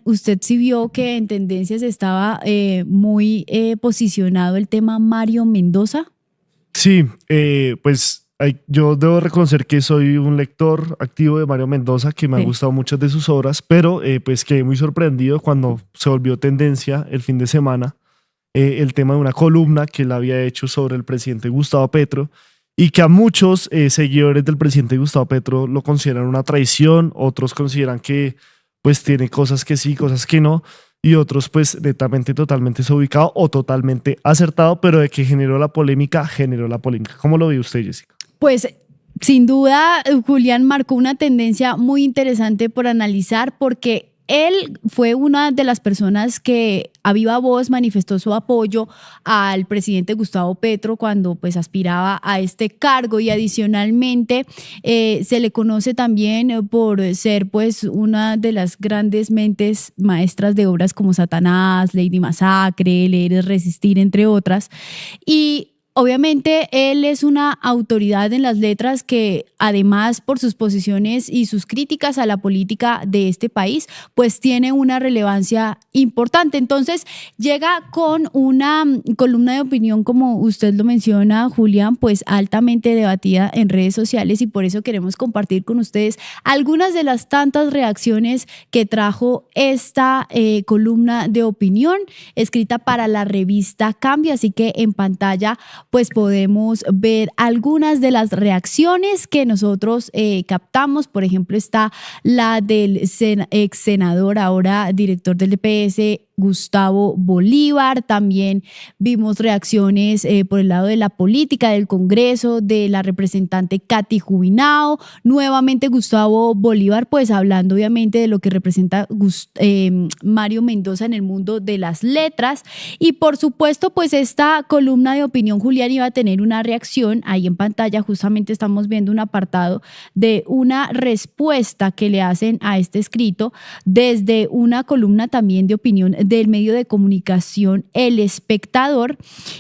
Usted sí vio que en tendencias estaba muy posicionado el tema Mario Mendoza. Sí, pues yo debo reconocer que soy un lector activo de Mario Mendoza, que me han Sí. gustado muchas de sus obras, pero pues quedé muy sorprendido cuando se volvió tendencia el fin de semana el tema de una columna que él había hecho sobre el presidente Gustavo Petro y que a muchos seguidores del presidente Gustavo Petro lo consideran una traición, otros consideran que pues tiene cosas que sí, cosas que no, y otros pues netamente totalmente desubicado o totalmente acertado, pero de que generó la polémica, generó la polémica. ¿Cómo lo ve usted, Jessica? Pues sin duda, Julián marcó una tendencia muy interesante por analizar porque él fue una de las personas que a viva voz manifestó su apoyo al presidente Gustavo Petro cuando pues aspiraba a este cargo y adicionalmente se le conoce también por ser pues una de las grandes mentes maestras de obras como Satanás, Lady Masacre, Leer es Resistir, entre otras. Y obviamente él es una autoridad en las letras que además por sus posiciones y sus críticas a la política de este país, pues tiene una relevancia importante. Entonces llega con una columna de opinión, como usted lo menciona, Julián, pues altamente debatida en redes sociales y por eso queremos compartir con ustedes algunas de las tantas reacciones que trajo esta columna de opinión escrita para la revista Cambio. Así que en pantalla pues podemos ver algunas de las reacciones que nosotros captamos. Por ejemplo, está la del ex senador, ahora director del EPS, Gustavo Bolívar. También vimos reacciones por el lado de la política, del Congreso, de la representante Katy Jubinao. Nuevamente Gustavo Bolívar, pues hablando obviamente de lo que representa Mario Mendoza en el mundo de las letras. Y por supuesto, pues esta columna de opinión, Julián, iba a tener una reacción. Ahí en pantalla justamente estamos viendo un apartado de una respuesta que le hacen a este escrito desde una columna también de opinión del medio de comunicación El Espectador.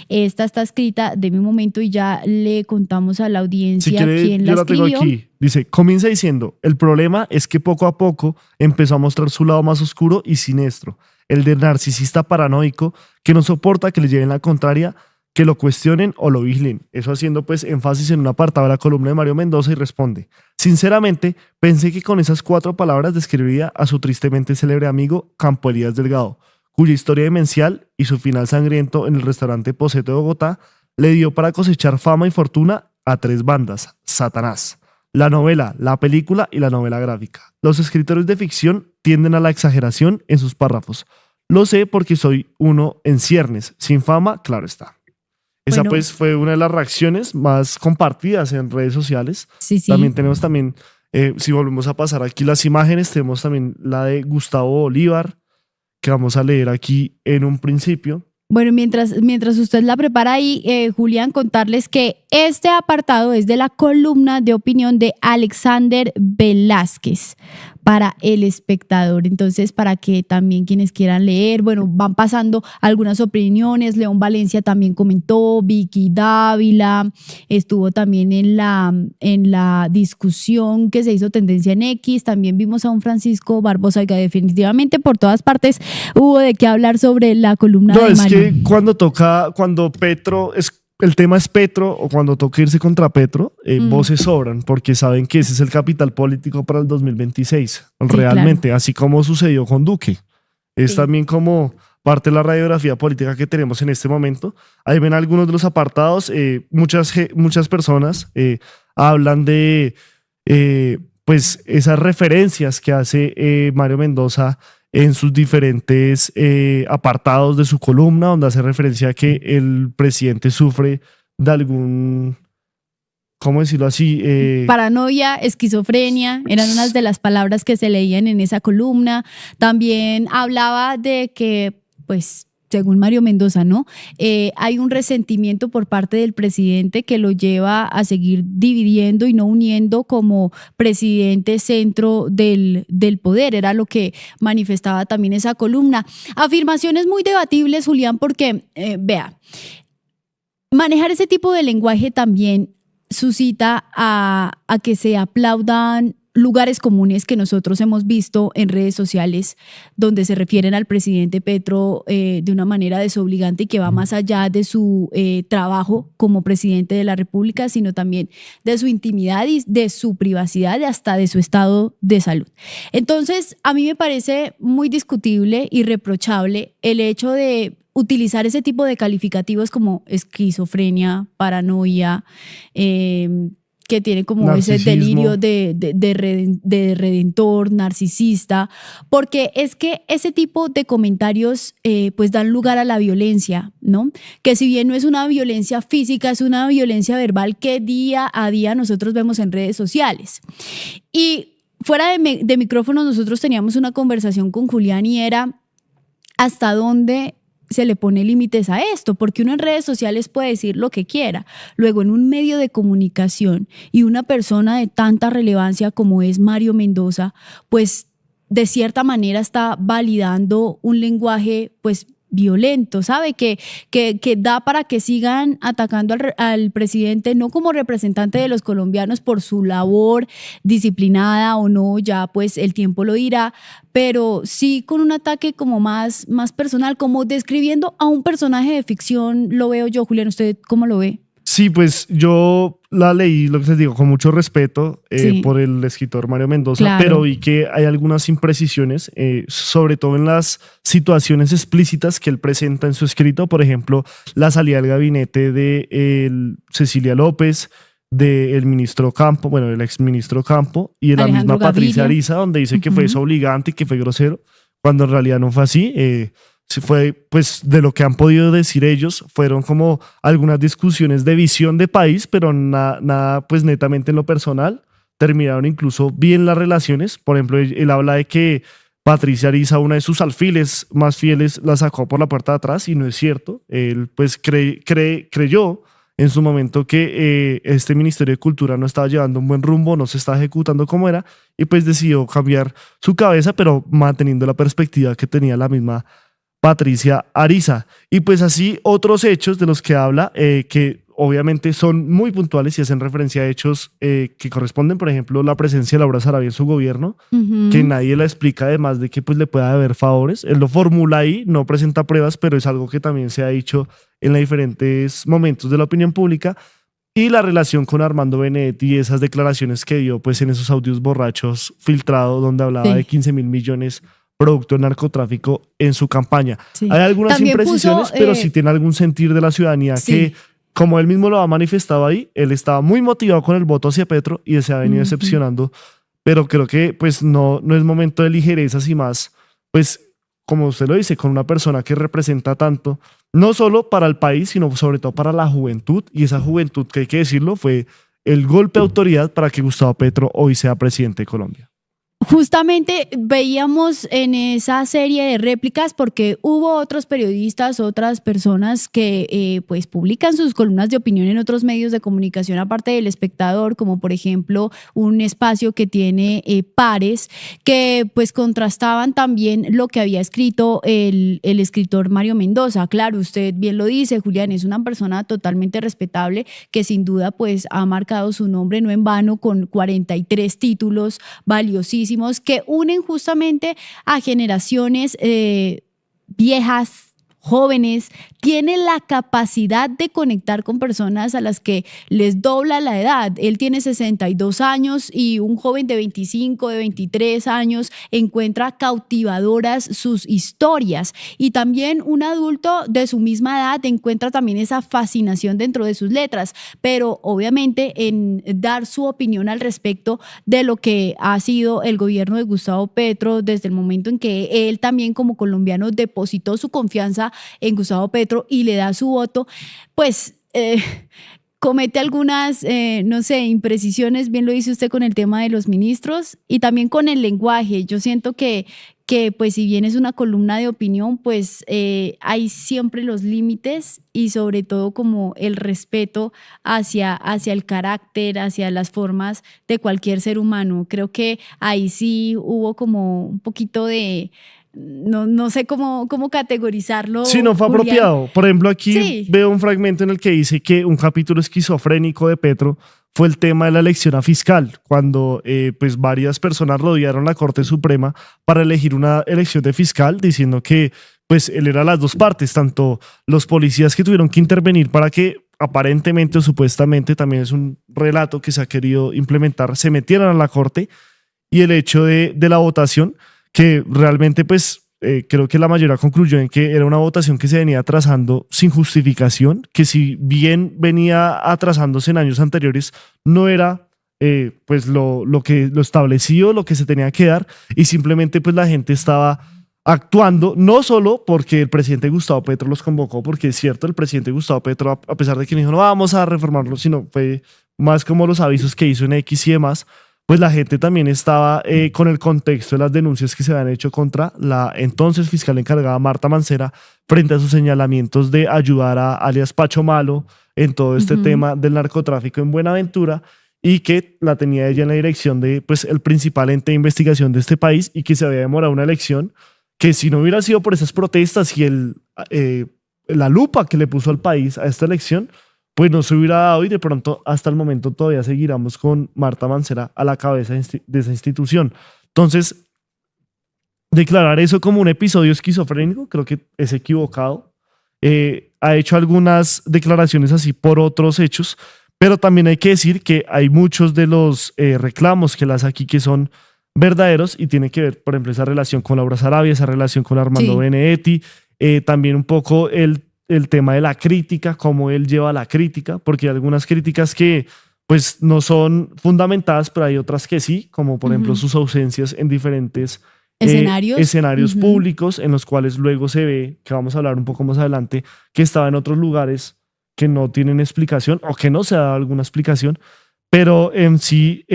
Esta está escrita de mi momento y ya le contamos a la Si audiencia quiere, quién la yo la tengo escribió. aquí. Dice, comienza diciendo, el problema es que poco a poco empezó a mostrar su lado más oscuro y siniestro, el de narcisista paranoico que no soporta que le lleven la contraria, que lo cuestionen o lo vigilen. Eso haciendo pues énfasis en un apartado de la columna de Mario Mendoza y responde, sinceramente, pensé que con esas 4 palabras describiría a su tristemente célebre amigo Campo Elías Delgado, cuya historia demencial y su final sangriento en el restaurante Poseto de Bogotá le dio para cosechar fama y fortuna a 3 bandas, Satanás, la novela, la película y la novela gráfica. Los escritores de ficción tienden a la exageración en sus párrafos. Lo sé porque soy uno en ciernes, sin fama, claro está. Esa Bueno, pues fue una de las reacciones más compartidas en redes sociales. sí, También sí. tenemos también, si volvemos a pasar aquí las imágenes, tenemos también la de Gustavo Bolívar, que vamos a leer aquí en un principio. Bueno, mientras usted la prepara ahí, Julián, contarles que este apartado es de la columna de opinión de Alexander Velázquez para El Espectador. Entonces, para que también quienes quieran leer, bueno, van pasando algunas opiniones. León Valencia también comentó, Vicky Dávila estuvo también en la discusión que se hizo tendencia en X. También vimos a un Francisco Barbosa, que definitivamente por todas partes hubo de qué hablar sobre la columna No, de es Mario. que cuando Petro, el tema es Petro o cuando toca irse contra Petro, Mm, voces sobran porque saben que ese es el capital político para el 2026, sí, claro. realmente, así como sucedió con Duque. Es Sí. también como parte de la radiografía política que tenemos en este momento. Ahí ven algunos de los apartados. Muchas personas hablan de pues esas referencias que hace Mario Mendoza en sus diferentes apartados de su columna, donde hace referencia a que el presidente sufre de algún, ¿cómo decirlo así? Paranoia, esquizofrenia, eran unas de las palabras que se leían en esa columna. También hablaba de que, pues, según Mario Mendoza, ¿no? Hay un resentimiento por parte del presidente que lo lleva a seguir dividiendo y no uniendo como presidente centro del poder. Era lo que manifestaba también esa columna. Afirmaciones muy debatibles, Julián, porque, vea, manejar ese tipo de lenguaje también suscita a que se aplaudan lugares comunes que nosotros hemos visto en redes sociales donde se refieren al presidente Petro de una manera desobligante y que va más allá de su trabajo como presidente de la República, sino también de su intimidad y de su privacidad y hasta de su estado de salud. Entonces, a mí me parece muy discutible y reprochable el hecho de utilizar ese tipo de calificativos como esquizofrenia, paranoia, que tiene como ese delirio de redentor, narcisista, porque es que ese tipo de comentarios pues dan lugar a la violencia, ¿no? Que si bien no es una violencia física, es una violencia verbal que día a día nosotros vemos en redes sociales. Y fuera de micrófono nosotros teníamos una conversación con Julián y era hasta dónde se le pone límites a esto, porque uno en redes sociales puede decir lo que quiera. Luego, en un medio de comunicación y una persona de tanta relevancia como es Mario Mendoza, pues de cierta manera está validando un lenguaje pues violento, ¿sabe? Que da para que sigan atacando al presidente, no como representante de los colombianos por su labor disciplinada o no, ya pues el tiempo lo dirá, pero sí con un ataque como más personal, como describiendo a un personaje de ficción, lo veo yo. Julián, ¿usted cómo lo ve? Sí, pues yo la leí, lo que les digo, con mucho respeto por el escritor Mario Mendoza, claro, pero vi que hay algunas imprecisiones, sobre todo en las situaciones explícitas que él presenta en su escrito. Por ejemplo, la salida del gabinete de Cecilia López, del ministro Campo, bueno, del exministro Campo, y de la misma Patricia Ariza, donde dice que fue desobligante y que fue grosero, cuando en realidad no fue así. Si fue, pues, de lo que han podido decir ellos, fueron como algunas discusiones de visión de país, pero nada, pues, netamente en lo personal. Terminaron incluso bien las relaciones. Por ejemplo, él habla de que Patricia Ariza, una de sus alfiles más fieles, la sacó por la puerta de atrás, y no es cierto. Él, pues, creyó en su momento que este Ministerio de Cultura no estaba llevando un buen rumbo, no se estaba ejecutando como era, y pues decidió cambiar su cabeza, pero manteniendo la perspectiva que tenía la misma Patricia Ariza. Y pues así otros hechos de los que habla, que obviamente son muy puntuales y hacen referencia a hechos que corresponden, por ejemplo, la presencia de Laura Sarabia en su gobierno, que nadie la explica, además de que pues le pueda haber favores. Él lo formula ahí, no presenta pruebas, pero es algo que también se ha dicho en los diferentes momentos de la opinión pública. Y la relación con Armando Benedetti y esas declaraciones que dio pues en esos audios borrachos filtrados donde hablaba de 15.000 millones producto del narcotráfico en su campaña. Sí. Hay algunas también imprecisiones, pero sí tiene algún sentir de la ciudadanía que, como él mismo lo ha manifestado ahí, él estaba muy motivado con el voto hacia Petro y se ha venido decepcionando, pero creo que pues no es momento de ligerezas y más, pues como usted lo dice, con una persona que representa tanto, no solo para el país, sino sobre todo para la juventud, y esa juventud, que hay que decirlo, fue el golpe de autoridad para que Gustavo Petro hoy sea presidente de Colombia. Justamente veíamos en esa serie de réplicas, porque hubo otros periodistas, otras personas que pues publican sus columnas de opinión en otros medios de comunicación aparte del Espectador, como por ejemplo un espacio que tiene Pares, que pues contrastaban también lo que había escrito el escritor Mario Mendoza. Claro, usted bien lo dice, Julián, es una persona totalmente respetable que sin duda pues ha marcado su nombre no en vano con 43 títulos valiosísimos que unen justamente a generaciones viejas, jóvenes, tiene la capacidad de conectar con personas a las que les dobla la edad. Él tiene 62 años y un joven de 25, de 23 años encuentra cautivadoras sus historias, y también un adulto de su misma edad encuentra también esa fascinación dentro de sus letras, pero obviamente en dar su opinión al respecto de lo que ha sido el gobierno de Gustavo Petro desde el momento en que él también como colombiano depositó su confianza en Gustavo Petro y le da su voto, pues comete algunas, no sé, imprecisiones, bien lo dice usted con el tema de los ministros y también con el lenguaje. Yo siento que pues si bien es una columna de opinión, pues hay siempre los límites y sobre todo como el respeto hacia el carácter, hacia las formas de cualquier ser humano. Creo que ahí sí hubo como un poquito de... No sé cómo categorizarlo. Sí, no fue apropiado. Por ejemplo, aquí veo un fragmento en el que dice que un capítulo esquizofrénico de Petro fue el tema de la elección a fiscal, cuando pues varias personas rodearon la Corte Suprema para elegir una elección de fiscal, diciendo que pues él era las dos partes, tanto los policías que tuvieron que intervenir para que aparentemente o supuestamente, también es un relato que se ha querido implementar, se metieran a la Corte, y el hecho de la votación, que realmente pues creo que la mayoría concluyó en que era una votación que se venía atrasando sin justificación, que si bien venía atrasándose en años anteriores, no era pues lo establecido, lo que se tenía que dar, y simplemente pues la gente estaba actuando, no solo porque el presidente Gustavo Petro los convocó, porque es cierto, el presidente Gustavo Petro, a pesar de que dijo no vamos a reformarlo, sino fue más como los avisos que hizo en X y demás, pues la gente también estaba con el contexto de las denuncias que se habían hecho contra la entonces fiscal encargada Marta Mancera frente a sus señalamientos de ayudar a alias Pacho Malo en todo este tema del narcotráfico en Buenaventura, y que la tenía ella en la dirección de pues el principal ente de investigación de este país, y que se había demorado una elección que si no hubiera sido por esas protestas y la lupa que le puso al país a esta elección, pues no se hubiera dado, y de pronto hasta el momento todavía seguiremos con Marta Mancera a la cabeza de esa institución. Entonces, declarar eso como un episodio esquizofrénico creo que es equivocado. Ha hecho algunas declaraciones así por otros hechos, pero también hay que decir que hay muchos de los reclamos que él hace aquí que son verdaderos y tienen que ver, por ejemplo, esa relación con Laura Sarabia, esa relación con Armando Benedetti, también un poco el tema de la crítica, cómo él lleva la crítica, porque hay algunas críticas que pues no son fundamentadas, pero hay otras que sí, como por ejemplo sus ausencias en diferentes escenarios públicos, en los cuales luego se ve, que vamos a hablar un poco más adelante, que estaba en otros lugares que no tienen explicación o que no se ha dado alguna explicación. Pero en sí,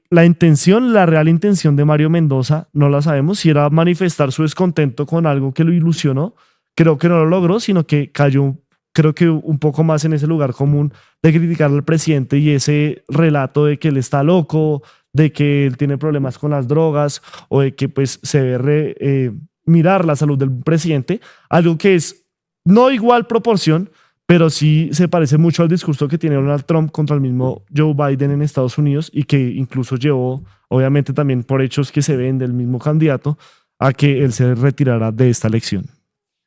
la real intención de Mario Mendoza no la sabemos, si era manifestar su descontento con algo que lo ilusionó. Creo que no lo logró, sino que cayó, creo que un poco más en ese lugar común de criticar al presidente y ese relato de que él está loco, de que él tiene problemas con las drogas, o de que pues se ve mirar la salud del presidente, algo que es no igual proporción, pero sí se parece mucho al discurso que tiene Donald Trump contra el mismo Joe Biden en Estados Unidos, y que incluso llevó, obviamente también por hechos que se ven del mismo candidato, a que él se retirara de esta elección.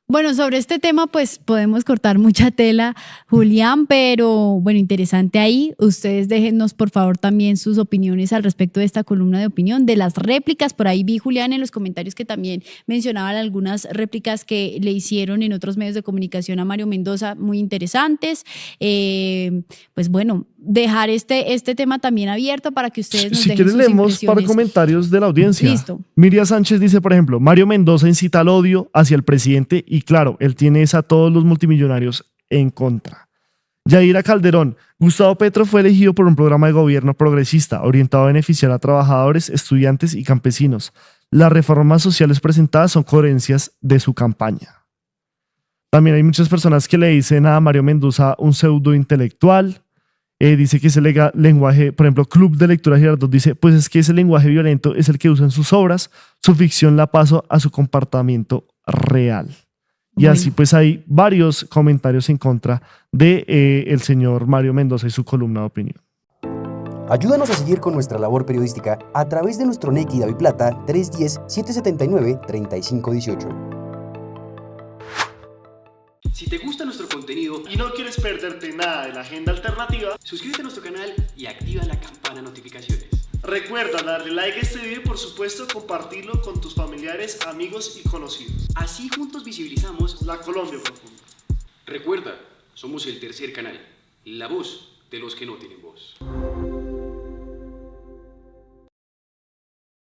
Bueno, sobre este tema pues podemos cortar mucha tela, Julián, pero bueno, interesante ahí. Ustedes déjennos por favor también sus opiniones al respecto de esta columna de opinión, de las réplicas. Por ahí vi, Julián, en los comentarios que también mencionaban algunas réplicas que le hicieron en otros medios de comunicación a Mario Mendoza, muy interesantes. Pues bueno, dejar este tema también abierto para que ustedes nos dejen sus leemos impresiones. Para comentarios de la audiencia. Listo. Miriam Sánchez dice, por ejemplo, Mario Mendoza incita al odio hacia el presidente y claro, él tiene a todos los multimillonarios en contra. Yaira Calderón, Gustavo Petro fue elegido por un programa de gobierno progresista orientado a beneficiar a trabajadores, estudiantes y campesinos. Las reformas sociales presentadas son coherencias de su campaña. También hay muchas personas que le dicen a Mario Mendoza un pseudo intelectual. Dice que ese lenguaje, por ejemplo, Club de Lectura Girardot dice, pues es que ese lenguaje violento es el que usa en sus obras, su ficción la paso a su comportamiento real. Y así pues hay varios comentarios en contra de el señor Mario Mendoza y su columna de opinión. Ayúdanos a seguir con nuestra labor periodística a través de nuestro NEC y DaviPlata 310-779-3518. Si te gusta nuestro contenido y no quieres perderte nada de la agenda alternativa, suscríbete a nuestro canal y activa la campana de notificaciones. recuerda darle like a este video y por supuesto compartirlo con tus familiares, amigos y conocidos. Así juntos visibilizamos La Colombia profunda. Recuerda, somos el tercer canal, la voz de los que no tienen voz.